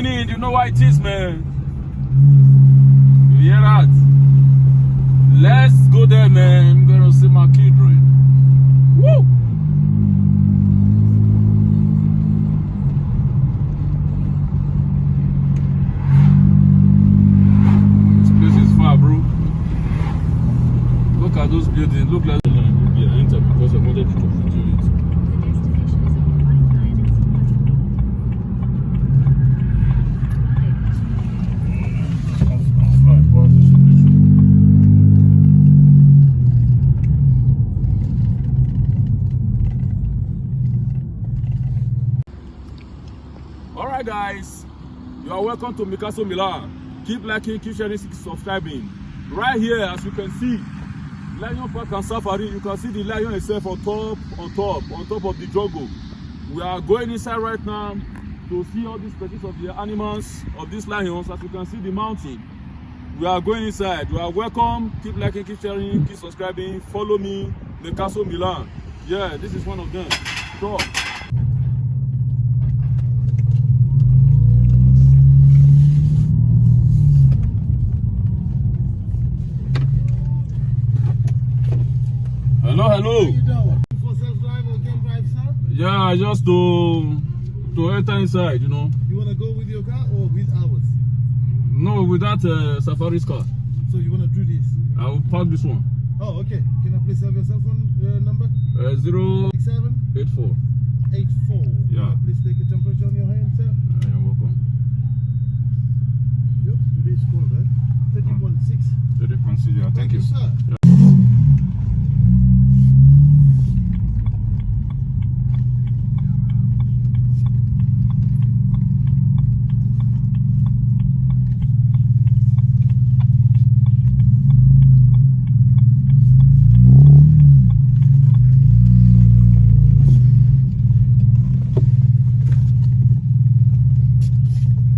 listening, you know why it is, man. You hear that? Let's go there, man. I'm gonna see my children. Woo! This place is far, bro. Look at those buildings. Look like I entered because I wanted to video it. Alright guys, you are welcome to Micaso Milan. Keep liking, keep sharing, keep subscribing. Right here, as you can see, Lion Park and Safari, you can see the lion itself on top of the jungle. We are going inside right now to see all these species of the animals of these lions. As you can see the mountain, we are going inside. You are welcome. Keep liking, keep sharing, keep subscribing. Follow me, Micaso Milan. Yeah, this is one of them. Sure. Hello. What are you doing? For self-drive or can drive, sir? Yeah, just to enter inside, you know. You want to go with your car or with ours? No, with that Safari's car. So you want to do this? I will park this one. Oh, okay. Can I please have your cell phone number? 084. 84. Yeah. Can I please take a temperature on your hand, sir? You're welcome. Yep, today's cold, right? 30.6. 30.6, yeah. Thank you. Sir. Yeah.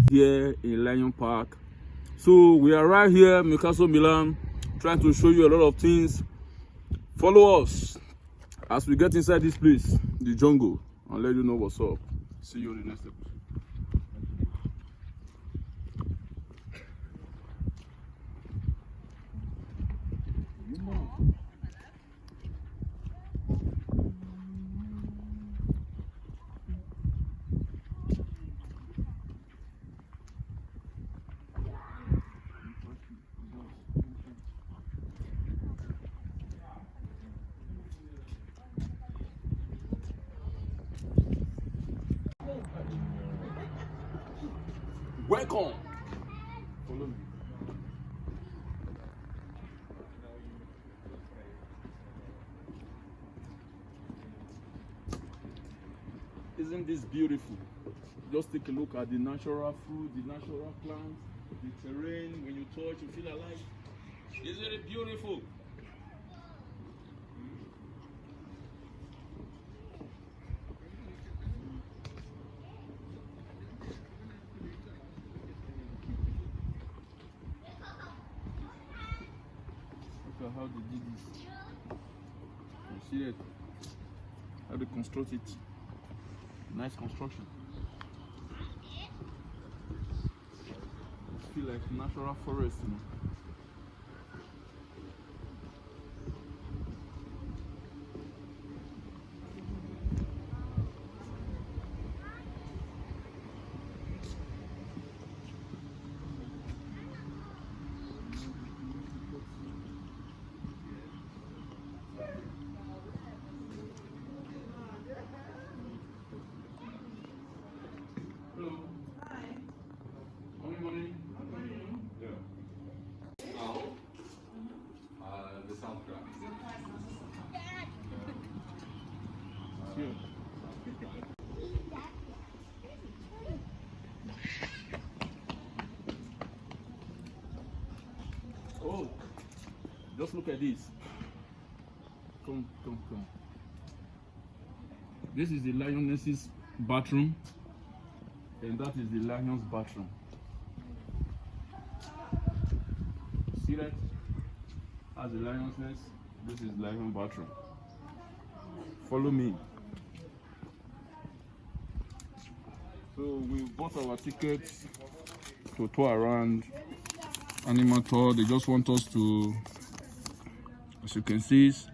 Here in Lion Park. So we are right here, Micaso Milan, trying to show you a lot of things. Follow us as we get inside this place, the jungle, and let you know what's up. See you in the next episode. Welcome. Follow me. Isn't this beautiful? Just take a look at the natural food, the natural plants, the terrain. When you touch, you feel alive. Isn't it beautiful? Look at how they did this. You see it? How they construct it. Nice construction. It feels like natural forest, you know. Hello. Hi. Morning. Yeah. Now, the soundtrack. Here. Oh, just look at this. Come. This is the lioness's bathroom, and that is the lion's bathroom. See that? As the lion's nest, this is lion bathroom. Follow me. So So we bought our tickets to tour around animal tour. They just want us to, as you can see, it's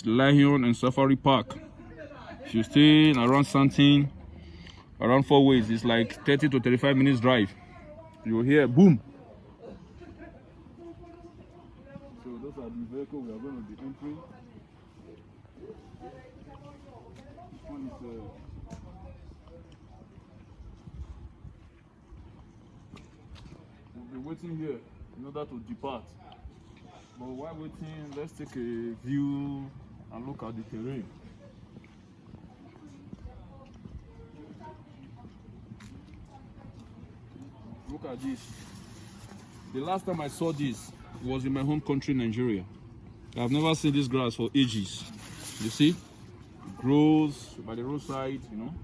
Lion and Safari Park. If you stay around something, around 4 ways, it's like 30 to 35 minutes drive. You'll hear boom. So those are the vehicles we are going to be entering. This one is we'll be waiting here in order to depart. But while waiting, let's take a view and look at the terrain. Look at this. The last time I saw this was in my home country, Nigeria. I've never seen this grass for ages. You see? It grows by the roadside, you know.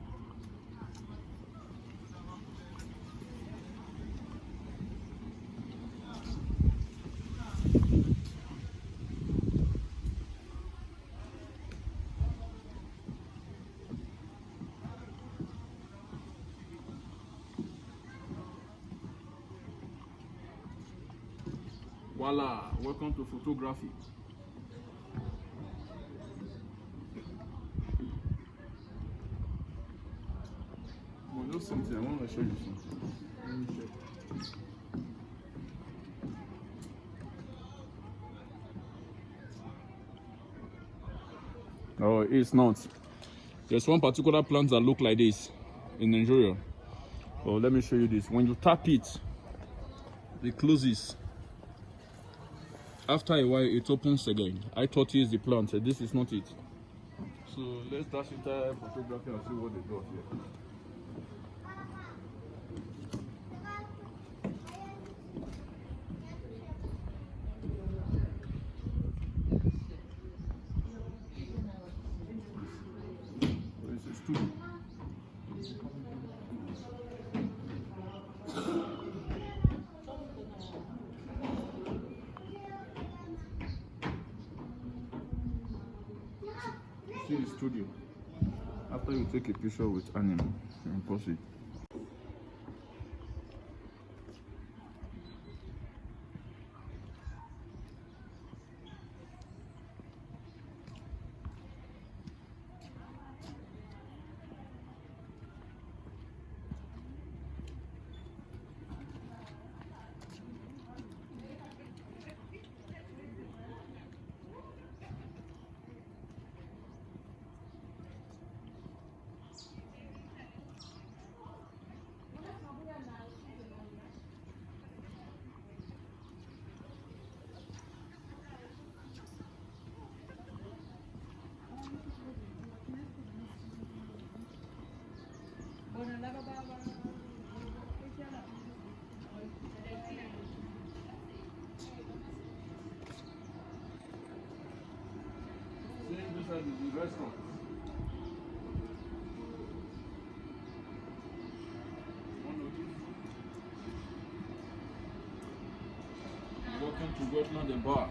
Voila, welcome to photography. Oh, there's something I want to show you something. Let me check. No, it's not. There's one particular plant that look like this in Nigeria. Oh, let me show you this. When you tap it, it closes. After a while, it opens again. I thought it's the plant. This is not it. So let's dash into photography and see what they got here. This is studio. See the studio. After you take a picture with animal, you can post it. This is the restaurant. Welcome to Gotland and Bar.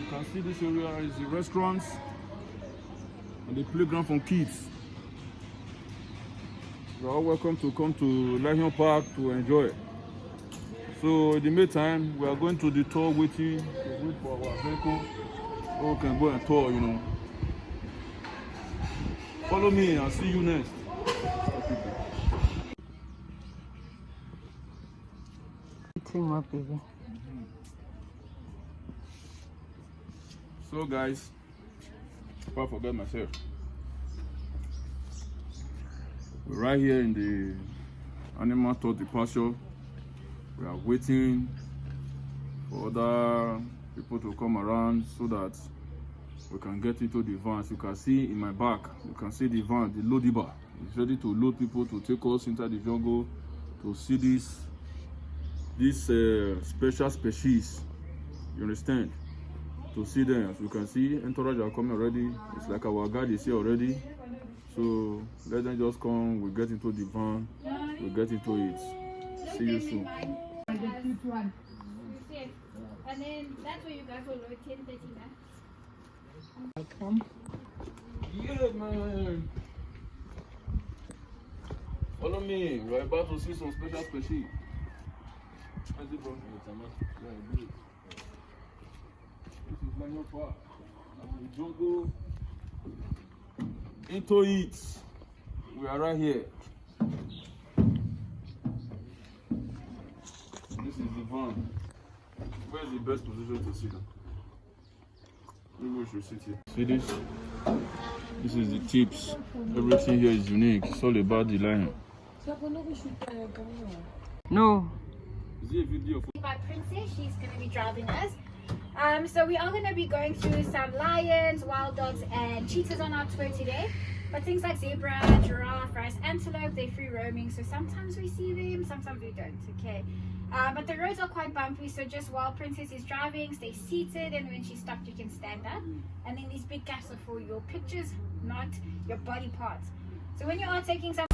You can see this area is the restaurants and the playground for kids. You are all welcome to come to Lion Park to enjoy. So in the meantime, we are going to the tour waiting to wait for our vehicle. So we can go and tour, you know. Follow me and see you next. Team up, baby. So guys, if I forget myself, we're right here in the animal tour departure. We are waiting for other people to come around so that we can get into the van. As you can see in my back, you can see the van, the loading bar. It's ready to load people to take us inside the jungle to see this special species. You understand? To see them. As you can see, entourage are coming already. It's like our guide is here already. So let them just come. We get into the van. We get into it. See you soon. And then that's where you guys will load 10:30 now. Welcome. Yeah, man. Follow me. We're about to see some special species. How's it, bro? Yeah, good. This is Mayne Park. The jungle. Into it. We are right here. This is the van. Where is the best position to sit down? Maybe we should sit here. See this? This is the tips. Everything here is unique. It's all about the lion. No. Is it a video? By Princess, she's going to be driving us. So we are going to be going through some lions, wild dogs, and cheetahs on our tour today. But things like zebra, giraffe, rice, antelope, they're free roaming. So sometimes we see them, sometimes we don't. Okay. But the roads are quite bumpy, so just while Princess is driving, stay seated, and when she's stopped, you can stand up. And then these big gaps are for your pictures, not your body parts. So when you are taking some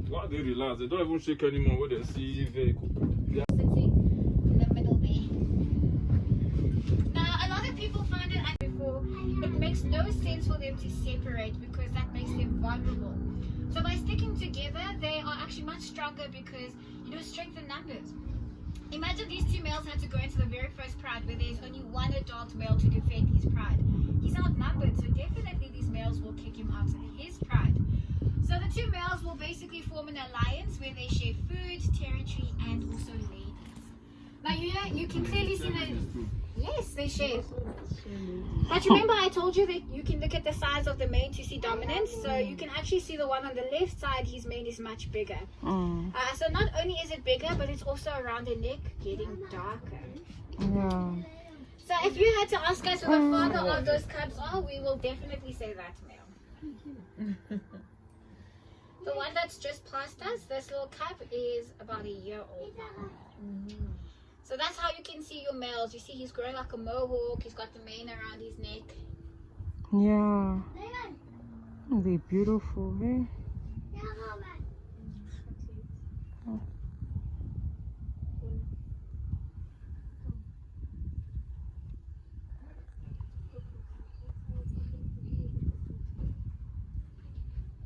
Why they relax? They don't even shake anymore when they see vehicle. Yeah. sitting in the middle there. Now, a lot of people find it makes no sense for them to separate because that makes them vulnerable. So by sticking together, they are actually much stronger because, strength in numbers. Imagine these two males had to go into the very first pride where there's only one adult male to defend his pride. He's outnumbered, so definitely these males will kick him out of his pride. So the two males will basically form an alliance where they share food, territory, and also ladies. Now you can clearly see that, yes, they share. But remember I told you that you can look at the size of the mane to see dominance. So you can actually see the one on the left side, his mane is much bigger. So not only is it bigger, but it's also around the neck getting darker. Yeah. So if you had to ask us who the father of those cubs are, we will definitely say that male. The one that's just past us, this little cub, is about a year old now. So that's how you can see your males. You see he's growing like a mohawk. He's got the mane around his neck. Yeah. They're beautiful, eh?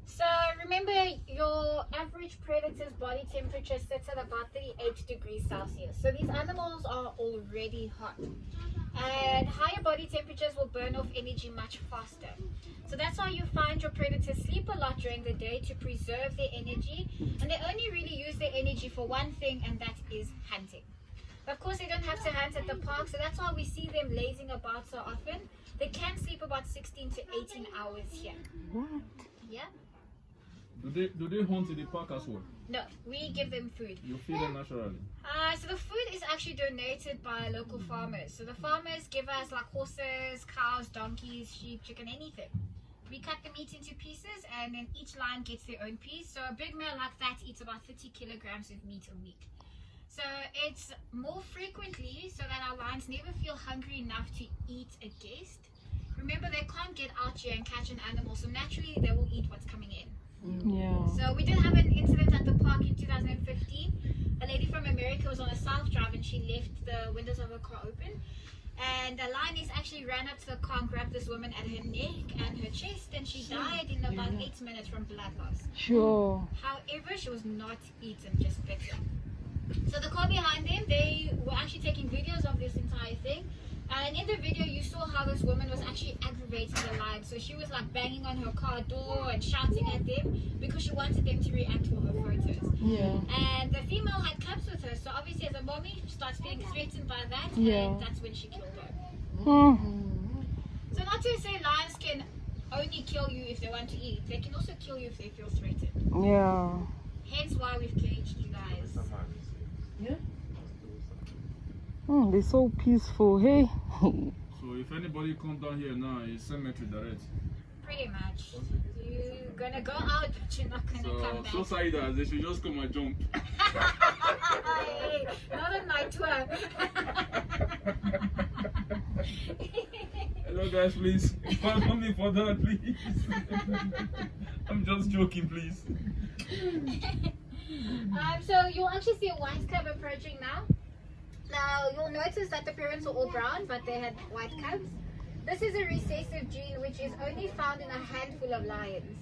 So remember, your average predator's body temperature sits at about 38 degrees Celsius. So these animals are already hot. And higher body temperatures will burn off energy much faster. So that's why you find your predators sleep a lot during the day to preserve their energy. And they only really use their energy for one thing, and that is hunting. Of course, they don't have to hunt at the park, so that's why we see them lazing about so often. They can sleep about 16 to 18 hours here. What? Yeah? Do they hunt in the park as well? No, we give them food. You feed them naturally? So the food is actually donated by local farmers. So the farmers give us like horses, cows, donkeys, sheep, chicken, anything. We cut the meat into pieces and then each lion gets their own piece. So a big male like that eats about 30 kilograms of meat a week. So it's more frequently so that our lions never feel hungry enough to eat a guest. Remember, they can't get out here and catch an animal, so naturally they will eat what's coming in. Yeah. So we did have an incident at the park in 2015. A lady from America was on a self drive and she left the windows of her car open. And the lioness actually ran up to the car and grabbed this woman at her neck and her chest, and she died in about 8 minutes from blood loss. Sure. However, she was not eaten, just bitten. So the car behind them, they were actually taking videos of this entire thing. And in the video, you saw how this woman was actually aggravating the lion. So she was like banging on her car door and shouting at them because she wanted them to react for her photos. Yeah. And the female had cubs with her. So obviously as a mommy, she starts feeling threatened by that. Yeah. And that's when she killed her. Hmm. So not to say lions can only kill you if they want to eat. They can also kill you if they feel threatened. Yeah. Hence why we've caged you guys. They're so peaceful, hey? So if anybody come down here now, it's cemetery direct. Pretty much. You're gonna go out, but you're not gonna come back. So Saida, they should just come and jump. Hey, not on my tour. Hello guys, please. Follow me for that, please. I'm just joking, please. So you'll actually see a white cub approaching now. Now you'll notice that the parents are all brown, but they had white cubs. This is a recessive gene which is only found in a handful of lions.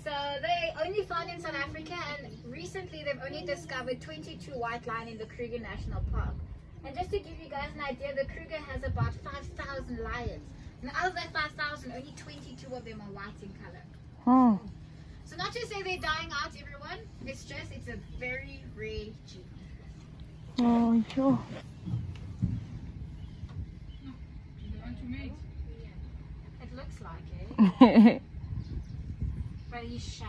So they only found in South Africa, and recently they've only discovered 22 white lion in the Kruger National Park. And just to give you guys an idea, the Kruger has about 5,000 lions. And out of that 5,000, only 22 of them are white in color. So not to say they're dying out, everyone. It's just, it's a very rare gene. Oh, sure. It looks like it. But he's shy.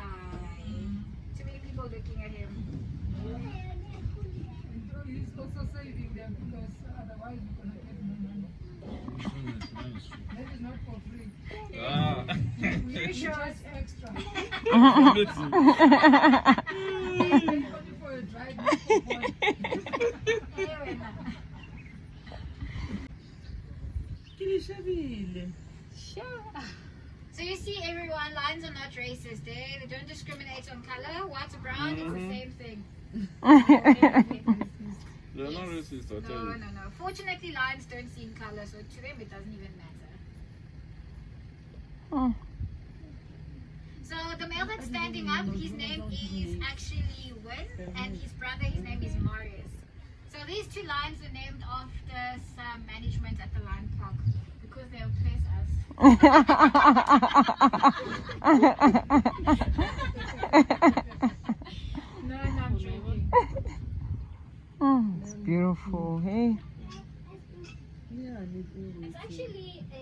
Too many people looking at him. He's also saving them because otherwise you're going to get no money. That is not for free. Ah. You charge extra. Anyway, Only for a drive, not for so you see, everyone, lions are not racist. They don't discriminate on color. White or brown, it's the same thing. They're not racist, I'll tell you. No. Fortunately, lions don't see in color, so to them it doesn't even matter. So the male that's standing up, his name is actually Win, and his brother, his name is Marius. So these two lions are named after some management at the lion park because they oppress us. No, I'm joking. It's beautiful, hey? It's actually a,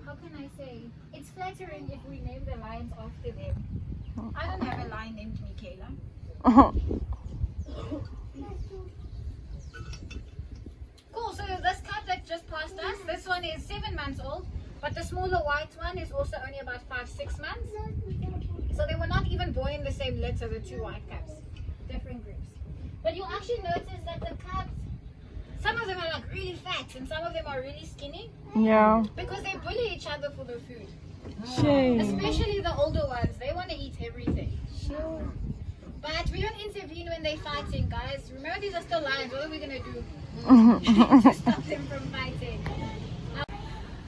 how can I say, it's flattering if we name the lions after them. I don't have a lion named Michaela. Cool, so this cub that just passed us, this one is 7 months old, but the smaller white one is also only about 5-6 months. So they were not even born in the same litter, the two white cubs. Different groups. But you'll actually notice that the cubs, some of them are like really fat and some of them are really skinny. Yeah. Because they bully each other for the food. Shame. Especially the older ones, they want to eat everything. But we don't intervene when they're fighting, guys. Remember, these are still lions. What are we going to do to stop them from fighting?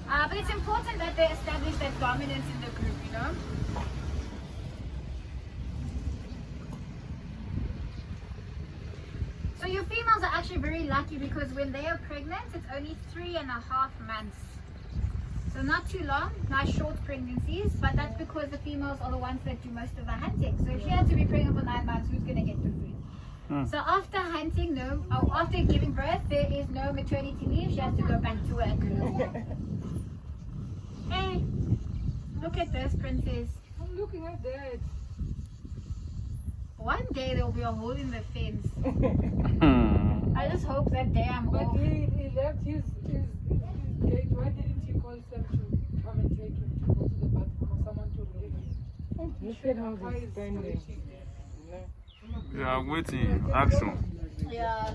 But it's important that they establish that dominance in the group, you know? So your females are actually very lucky because when they are pregnant, it's only 3.5 months. So not too long, nice short pregnancies, but that's because the females are the ones that do most of the hunting. So if she had to be pregnant for 9 months, who's going to get the food? So after hunting, after giving birth, there is no maternity leave. She has to go back to work. Hey, look at this, princess. I'm looking at that. One day there will be a hole in the fence. I just hope that day I'm But off. he left his gate. Why didn't he call them to come and take him to go to the bathroom or someone to relieve him? Look at how they're standing. Yeah, I'm waiting. Action. Yeah.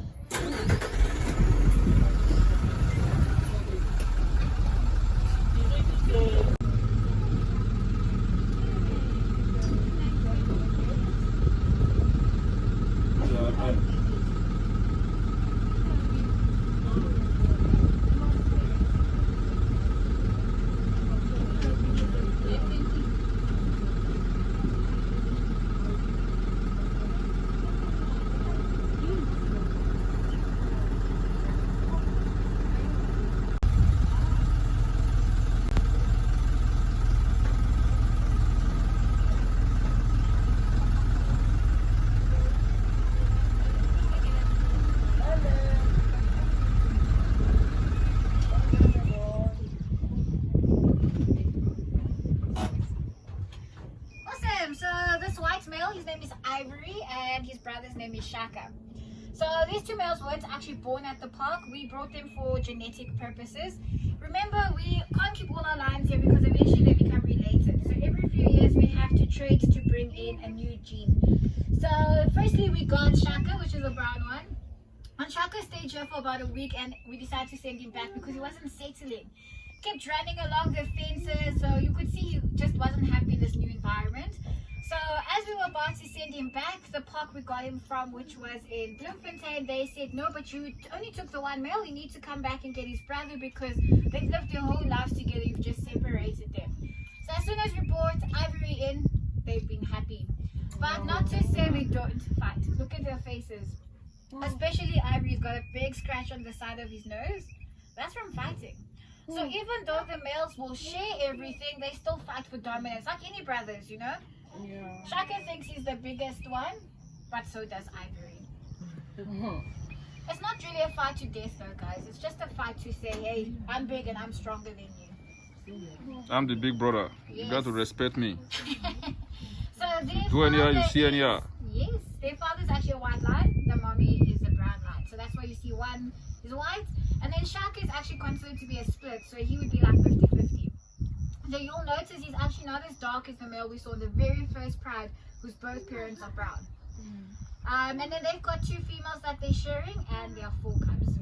So this white male, his name is Ivory, and his brother's name is Shaka. So these two males weren't actually born at the park. We brought them for genetic purposes. Remember, we can't keep all our lions here because eventually they become related. So every few years we have to trade to bring in a new gene. So firstly we got Shaka, which is a brown one. And Shaka stayed here for about a week and we decided to send him back because he wasn't settling. Kept running along the fences, so you could see he just wasn't happy in this new environment. So as we were about to send him back, the park we got him from, which was in Bloemfontein, they said, no, but you only took the one male, you need to come back and get his brother because they've lived their whole lives together, you've just separated them. So as soon as we brought Ivory in, they've been happy. But not to say they don't fight. Look at their faces. Especially Ivory's got a big scratch on the side of his nose. That's from fighting. So even though the males will share everything, they still fight for dominance, like any brothers, you know? Yeah. Shaka thinks he's the biggest one, but so does Ivory. It's not really a fight to death though, guys. It's just a fight to say, hey, I'm big and I'm stronger than you. I'm the big brother. Yes. You got to respect me. So their Do anyhow, you father see anyhow. Yes, their father's actually a white lion, the mommy is a brown lion. So that's why you see one is white, and then Shaka is actually considered to be a split, so he would be like 50-50. So you'll notice he's actually not as dark as the male we saw in the very first pride, whose both parents are brown. And then they've got two females that they're sharing, and there are 4 cubs.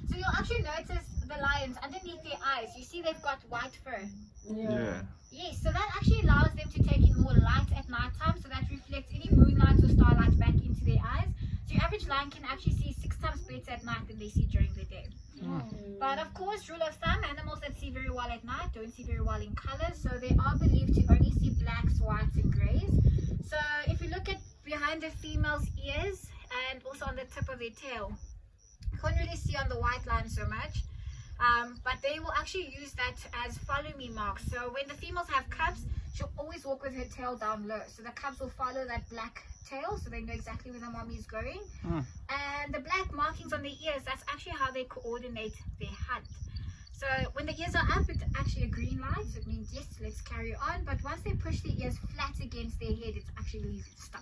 So you'll actually notice the lions underneath their eyes. You see they've got white fur. Yeah. Yes, so that actually allows them to take in more light at night time, so that reflects any moonlight or starlight back into their eyes. So your average lion can actually see 6 times better at night than they see during the day. But of course, rule of thumb, animals that see very well at night don't see very well in color, so they are believed to only see blacks, whites and grays. So if you look at behind the female's ears and also on the tip of their tail, you can't really see on the white line so much. But they will actually use that as follow me marks. So when the females have cubs, she'll always walk with her tail down low. So the cubs will follow that black tail, so they know exactly where the mommy is going. And the black markings on the ears, that's actually how they coordinate their hunt. So when the ears are up, it's actually a green light. So it means yes, let's carry on. But once they push the ears flat against their head, it's actually stop.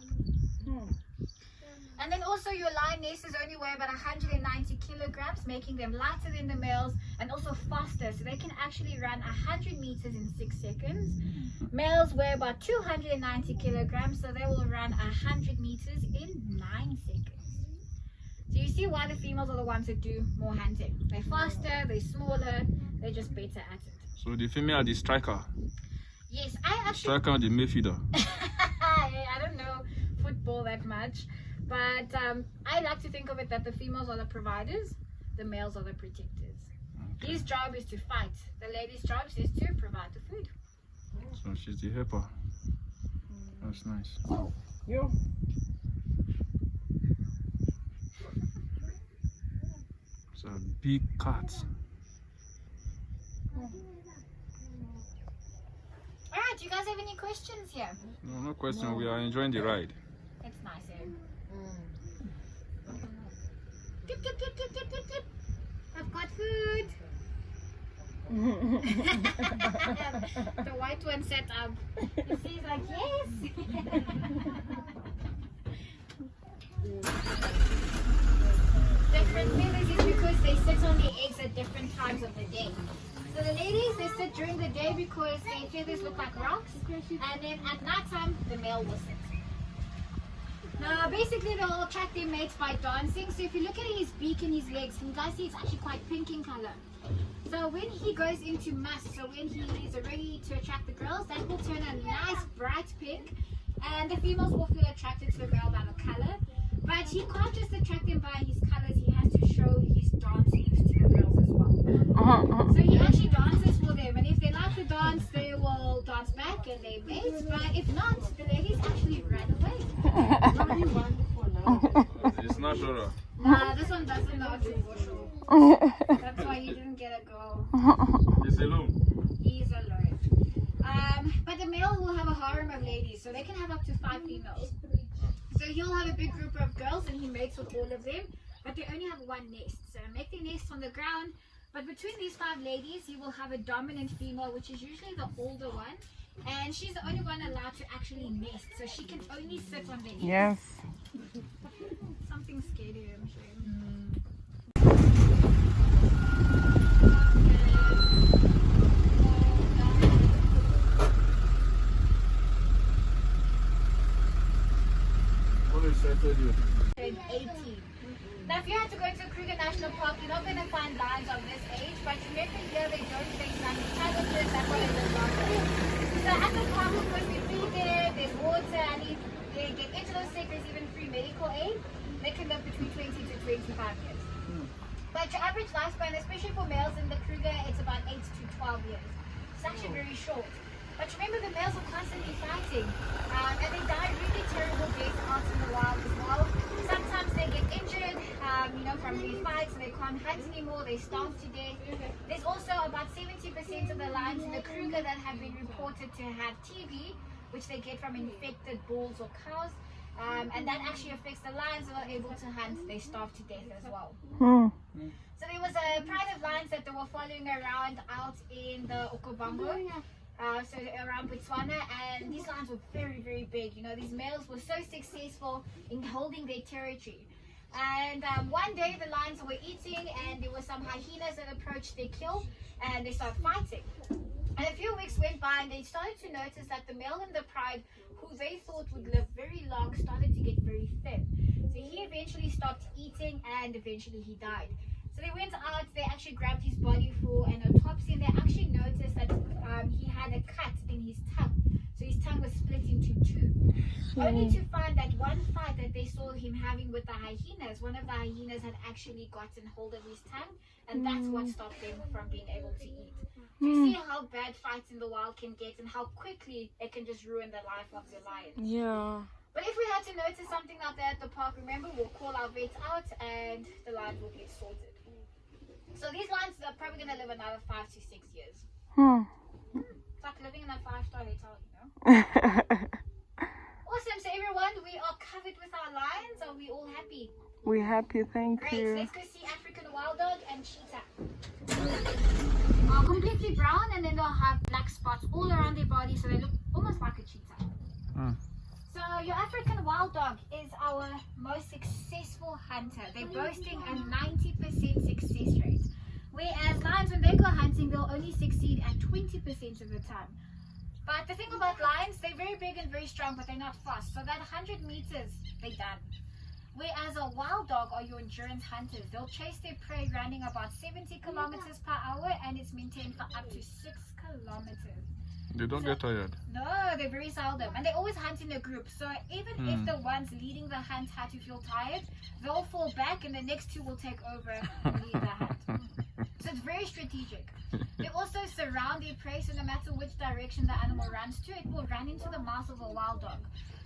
And then also your lionesses only weigh about 190 kilograms, making them lighter than the males and also faster. So they can actually run 100 meters in 6 seconds. Males weigh about 290 kilograms, so they will run 100 meters in 9 seconds. So you see why the females are the ones that do more hunting. They're faster, they're smaller, they're just better at it. So the female are the striker. Yes, I actually... Striker and the midfielder. I don't know football that much. But I like to think of it that the females are the providers, the males are the protectors. Okay. His job is to fight. The lady's job is to provide the food. So she's the helper. That's nice. Yo. It's a big cat. Alright, do you guys have any questions here? No question. We are enjoying the ride. It's nice here. Tip, tip, tip, tip, tip, tip, tip. I've got food. The white one sat up. He's like, yes. Different feathers is because they sit on the eggs at different times of the day. So the ladies, they sit during the day because their feathers look like rocks, and then at night time the male will sit. Now basically they'll attract their mates by dancing. So if you look at his beak and his legs, you guys see it's actually quite pink in color. So when he goes into musk, so when he is ready to attract the girls, that will turn a nice bright pink, and the females will feel attracted to the male by the color. But he can't just attract them by his colors, he has to show his dance moves to the girls as well. So he actually dances for them, and if they like the dance, they will dance back and they mate. But if not, the ladies actually run away. It's natural. Nah, this one doesn't know how to whistle. That's why he didn't get a go. It's alone. He's alone. But the male will have a harem of ladies, so they can have up to 5 females. So he'll have a big group of girls and he mates with all of them, but they only have one nest. So make their nest on the ground, But between these 5 ladies, you will have a dominant female, which is usually the older one. And she's the only one allowed to actually nest. So she can only sit on the eggs. Yes. Something scary, I'm sure. What is that to you? 18. Now, if you had to go to Kruger National Park, you're not going to find lions of this age, but remember here they don't face any challenges, that's why they live longer. So at the park, of course, we feed there, there's water, and if they get into those sick, there's even free medical aid. They can live between 20 to 25 years. But your average lifespan, especially for males in the Kruger, it's about 8 to 12 years. It's actually very short. But remember, the males are constantly fighting, and they die really terrible deaths out in the wild as well. Sometimes they get injured, from these fights, and they can't hunt anymore, they starve to death. There's also about 70% of the lions in the Kruger that have been reported to have TB, which they get from infected bulls or cows, and that actually affects the lions that are able to hunt, they starve to death as well. So there was a pride of lions that they were following around out in the Okavango. So around Botswana, and these lions were very, very big. These males were so successful in holding their territory. And one day the lions were eating, and there were some hyenas that approached their kill, and they started fighting. And a few weeks went by, and they started to notice that the male in the pride, who they thought would live very long, started to get very thin. So he eventually stopped eating, and eventually he died. So they went out, they actually grabbed his body for an autopsy, and they actually noticed that he had a cut in his tongue. So his tongue was split into 2. Only to find that one fight that they saw him having with the hyenas, one of the hyenas had actually gotten hold of his tongue, and that's what stopped them from being able to eat. You see how bad fights in the wild can get, and how quickly it can just ruin the life of the lion. Yeah. But if we had to notice something like that at the park, remember, we'll call our vets out, and the lions will get sorted. So these lions are probably going to live another 5 to 6 years. It's like living in a 5-star hotel, Awesome. So everyone, we are covered with our lions. Are we all happy? We're happy, thank Great. you. Let's go see African wild dog and cheetah. Completely brown, and then they'll have black spots all around their body, so they look almost like a cheetah. So your African wild dog is our most successful hunter. They're boasting a 90% success rate. Whereas lions, when they go hunting, they'll only succeed at 20% of the time. But the thing about lions, they're very big and very strong, but they're not fast. So that 100 meters, they're done. Whereas a wild dog are your endurance hunters. They'll chase their prey running about 70 kilometers per hour, and it's maintained for up to 6 kilometers. They don't get tired. No, they're very seldom, and they always hunt in a group. So even if the ones leading the hunt had to feel tired, they'll fall back, and the next 2 will take over and lead the hunt. So it's very strategic. They also surround their prey, so no matter which direction the animal runs to, it will run into the mouth of a wild dog.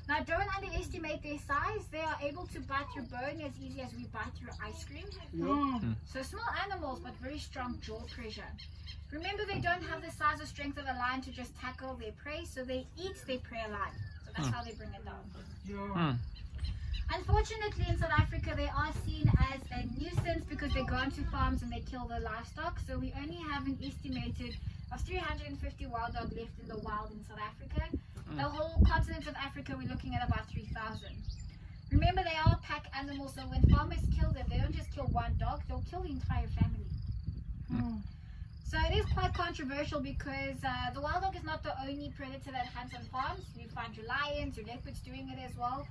Now, don't underestimate their size. They are able to bite through bone as easy as we bite through ice cream. So small animals, but very strong jaw pressure. Remember, they don't have the size or strength of a lion to just tackle their prey, so they eat their prey alive. So that's how they bring it down. Unfortunately, in South Africa, they are seen as a nuisance because they go onto farms and they kill the livestock. So we only have an estimated of 350 wild dogs left in the wild in South Africa. The whole continent of Africa, we're looking at about 3,000. Remember, they are pack animals, so when farmers kill them, they don't just kill one dog, they'll kill the entire family. So it is quite controversial because the wild dog is not the only predator that hunts on farms. You find your lions, your leopards doing it as well.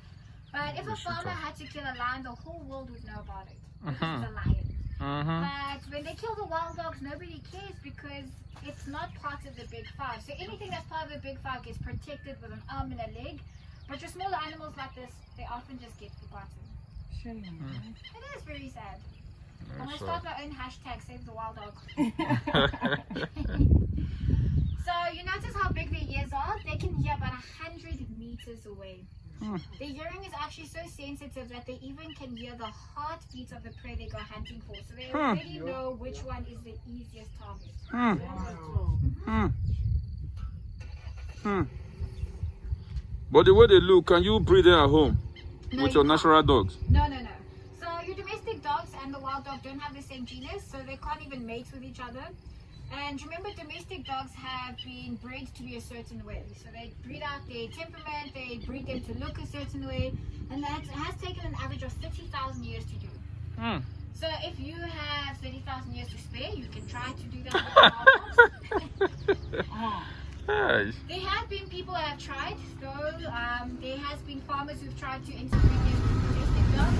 But if a farmer had to kill a lion, the whole world would know about it. Because it's a lion. But when they kill the wild dogs, nobody cares because it's not part of the big 5. So anything that's part of the big 5 gets protected with an arm and a leg. But your smaller animals like this, they often just get forgotten. It is very sad. I'm going to start my own hashtag, save the wild dog. So you notice how big their ears are? They can hear about 100 meters away. Their hearing is actually so sensitive that they even can hear the heartbeat of the prey they go hunting for. So they already know which one is the easiest target. But the way they look, can you breed them at home with your natural dogs? No. So your domestic dogs and the wild wild dog don't have the same genus, so they can't even mate with each other. And remember, domestic dogs have been bred to be a certain way. So they breed out their temperament, they breed them to look a certain way, and that has taken an average of 30,000 years to do. So if you have 30,000 years to spare, you can try to do that with wild dogs. There have been people that have tried, though. There has been farmers who've tried to interbreed them with domestic dogs.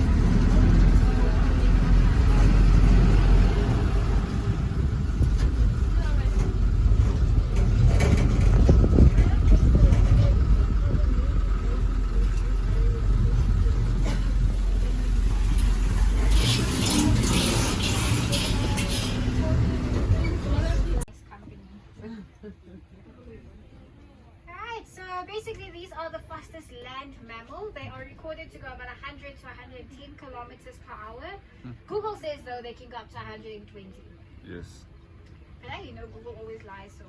Basically, these are the fastest land mammal. They are recorded to go about 100 to 110 kilometers per hour. Google says, though, they can go up to 120. Yes. But you know, Google always lies, so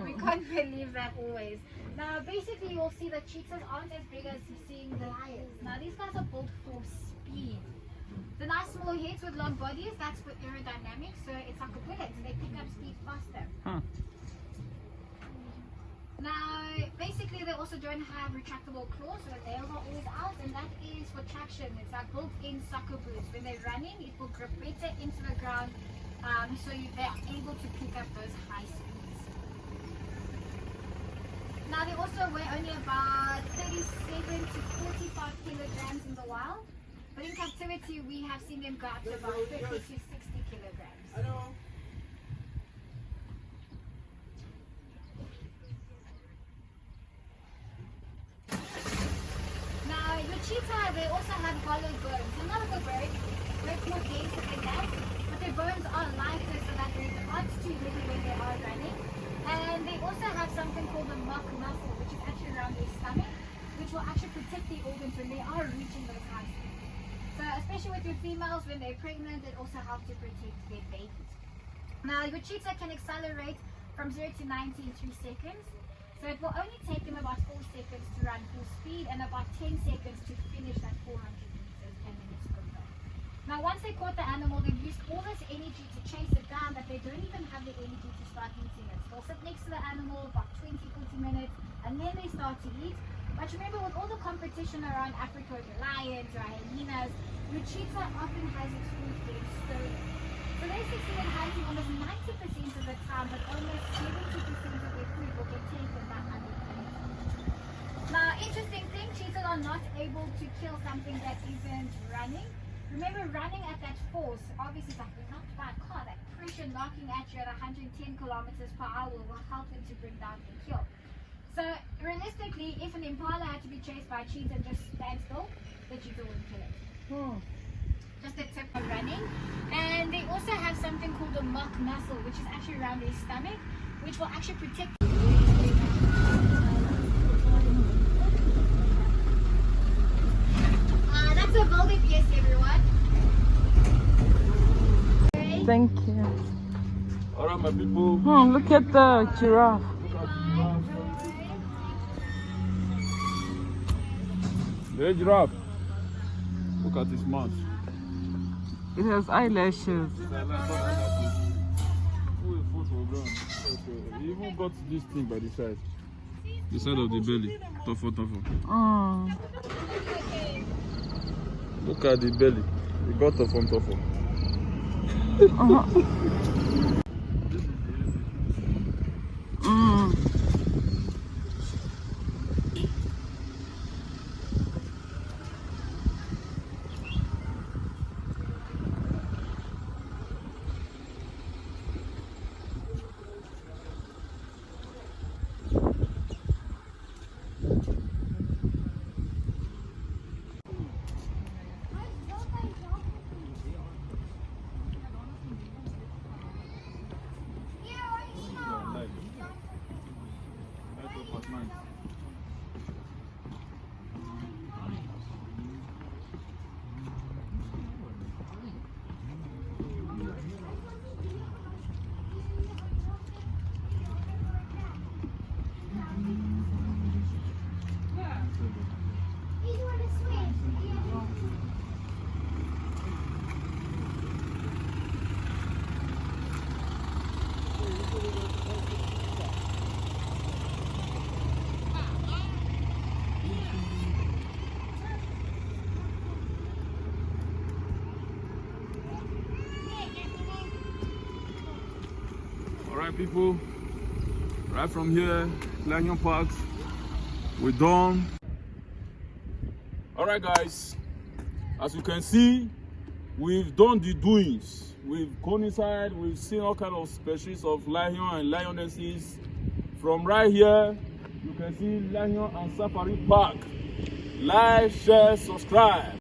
we can't believe that always. Now, basically, you'll see that cheetahs aren't as big as you're seeing the lions. Now, these guys are built for speed. The nice small heads with long bodies, that's for aerodynamics, so it's like a bullet, so they pick up speed faster. Now, basically, they also don't have retractable claws, so the nails are always out, and that is for traction. It's like built-in soccer boots. When they're running, it will grip better into the ground, so they're able to pick up those high speeds. Now, they also weigh only about 37 to 45 kilograms in the wild, but in captivity, we have seen them go up to about 50 to 60 kilograms. Cheetah, they also have hollow bones. They're not like a bird, they're more denser than that, but their bones are lighter so that they're not too heavy when they are running. And they also have something called the muck muscle, which is actually around their stomach, which will actually protect the organs when they are reaching those high speeds. So especially with your females, when they're pregnant, it also helps to protect their babies. Now, your cheetah can accelerate from 0 to 90 in 3 seconds. So it will only take them about 4 seconds to run full speed and about 10 seconds to finish that 400 meters and then it's come back. Now once they caught the animal, they've used all this energy to chase it down that they don't even have the energy to start eating it. They'll sit next to the animal about 20-40 minutes and then they start to eat. But remember, with all the competition around Africa, with your lions, your hyenas, your cheetah often has its food getting stolen. So they succeed in hunting almost 90% of the time, but almost 70% of their food will get taken by other animals. Now, interesting thing, cheetahs are not able to kill something that isn't running. Remember, running at that force, obviously like you're knocked by a car, that pressure knocking at you at 110 kilometers per hour will help them to bring down and kill. So realistically, if an impala had to be chased by a cheetah and just stand still, the cheetah wouldn't kill it. Just a tip of running. And they also have something called the muck muscle, which is actually around their stomach, which will actually protect. That's a wildebeest, everyone. Okay. Thank you. Alright, my people. Look at the giraffe. The giraffe. Look at his mouth. It has eyelashes. He even got this thing by the side. The side of the belly. Tougher. Look at the belly. He got tougher. Alright people, right from here, Lion Parks, we're done. Alright guys, as you can see, we've done the doings. We've gone inside, we've seen all kind of species of lion and lionesses. From right here, you can see Lion and Safari Park. Like, share, subscribe.